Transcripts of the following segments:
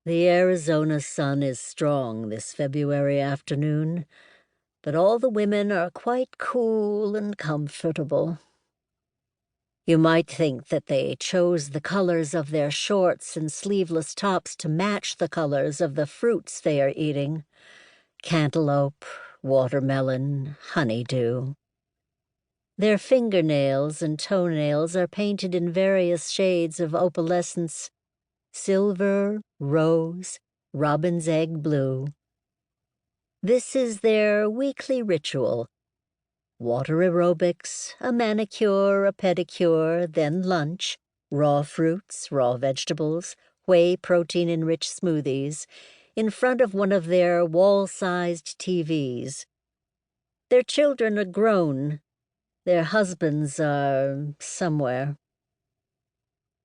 The Arizona sun is strong this February afternoon, but all the women are quite cool and comfortable. You might think that they chose the colors of their shorts and sleeveless tops to match the colors of the fruits they are eating: cantaloupe, watermelon, honeydew. Their fingernails and toenails are painted in various shades of opalescence: silver, rose, robin's egg blue. This is their weekly ritual: water aerobics, a manicure, a pedicure, then lunch, raw fruits, raw vegetables, whey protein-enriched smoothies, in front of one of their wall-sized TVs. Their children are grown. Their husbands are somewhere.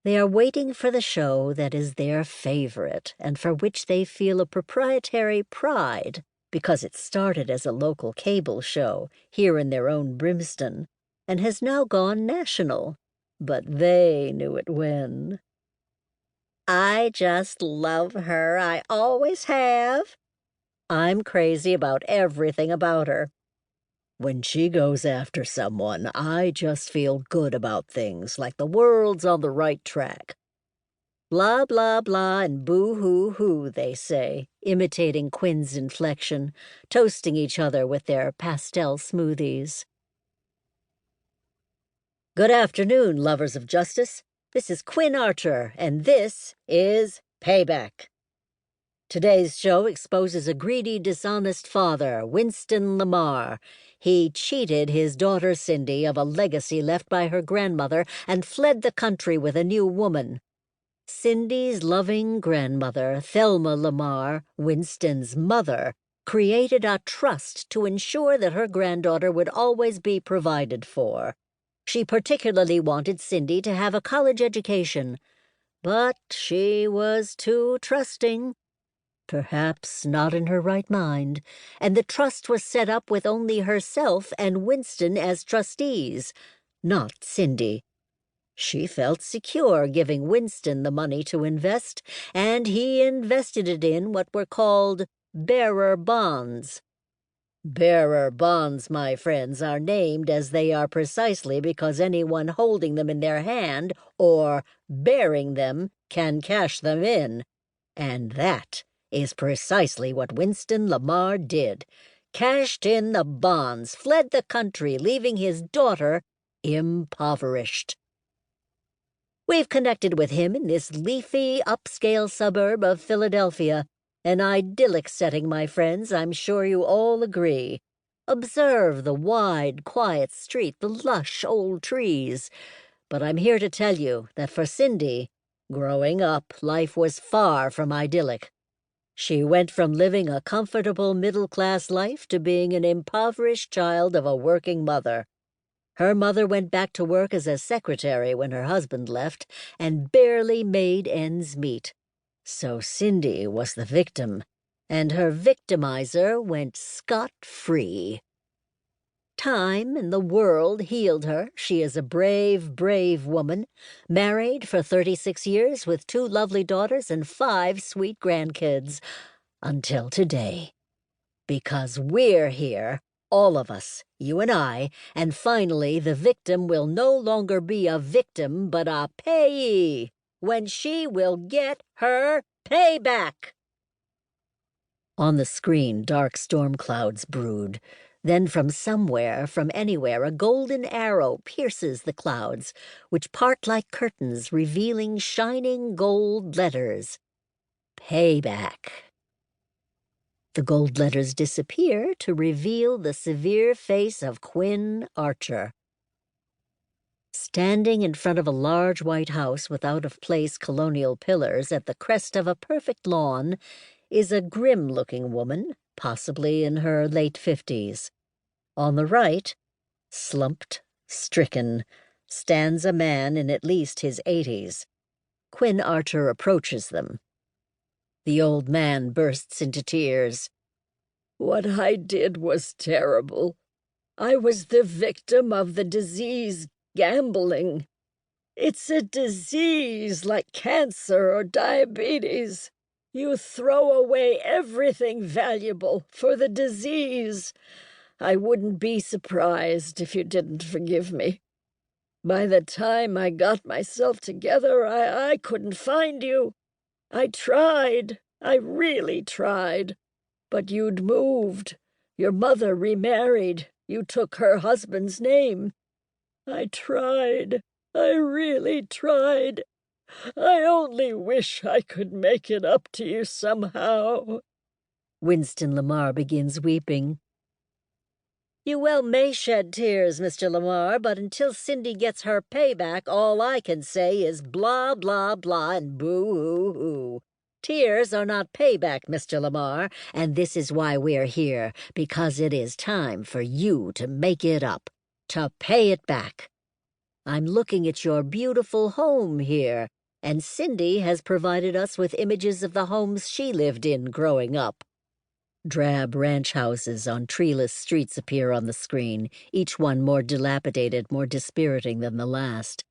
They are waiting for the show that is their favorite and for which they feel a proprietary pride because it started as a local cable show here in their own Brimston and has now gone national. But they knew it when. I just love her. I always have. I'm crazy about everything about her. When she goes after someone, I just feel good about things, like the world's on the right track. Blah, blah, blah, and boo-hoo-hoo, they say, imitating Quin's inflection, toasting each other with their pastel smoothies. Good afternoon, lovers of justice. This is Quin Archer, and this is Payback. Today's show exposes a greedy, dishonest father, Winston Lamar. He cheated his daughter Cindy of a legacy left by her grandmother and fled the country with a new woman. Cindy's loving grandmother, Thelma Lamar, Winston's mother, created a trust to ensure that her granddaughter would always be provided for. She particularly wanted Cindy to have a college education, but she was too trusting. Perhaps not in her right mind, and the trust was set up with only herself and Winston as trustees, not Cindy. She felt secure giving Winston the money to invest, and he invested it in what were called bearer bonds. Bearer bonds, my friends, are named as they are precisely because anyone holding them in their hand or bearing them can cash them in. And that is precisely what Winston Lamar did. Cashed in the bonds, fled the country, leaving his daughter impoverished. We've connected with him in this leafy, upscale suburb of Philadelphia. An idyllic setting, my friends, I'm sure you all agree. Observe the wide, quiet street, the lush old trees. But I'm here to tell you that for Cindy, growing up, life was far from idyllic. She went from living a comfortable middle-class life to being an impoverished child of a working mother. Her mother went back to work as a secretary when her husband left and barely made ends meet. So Cindy was the victim, and her victimizer went scot-free. Time and the world healed her. She is a brave, brave woman, married for 36 years with 2 lovely daughters and 5 sweet grandkids. Until today. Because we're here, all of us, you and I, and finally the victim will no longer be a victim but a payee, when she will get her payback. On the screen, dark storm clouds brood. Then from somewhere, from anywhere, a golden arrow pierces the clouds, which part like curtains, revealing shining gold letters. Payback. The gold letters disappear to reveal the severe face of Quin Archer. Standing in front of a large white house with out-of-place colonial pillars at the crest of a perfect lawn is a grim-looking woman, possibly in her late 50s. On the right, slumped, stricken, stands a man in at least his 80s. Quin Archer approaches them. The old man bursts into tears. What I did was terrible. I was the victim of the disease gambling. It's a disease like cancer or diabetes. You throw away everything valuable for the disease. I wouldn't be surprised if you didn't forgive me. By the time I got myself together, I couldn't find you. I tried. I really tried. But you'd moved. Your mother remarried. You took her husband's name. I tried. I really tried. I only wish I could make it up to you somehow. Winston Lamar begins weeping. You well may shed tears, Mr. Lamar, but until Cindy gets her payback, all I can say is blah, blah, blah, and boo-hoo-hoo. Tears are not payback, Mr. Lamar, and this is why we're here, because it is time for you to make it up, to pay it back. I'm looking at your beautiful home here, and Cindy has provided us with images of the homes she lived in growing up. Drab ranch houses on treeless streets appear on the screen, each one more dilapidated, more dispiriting than the last.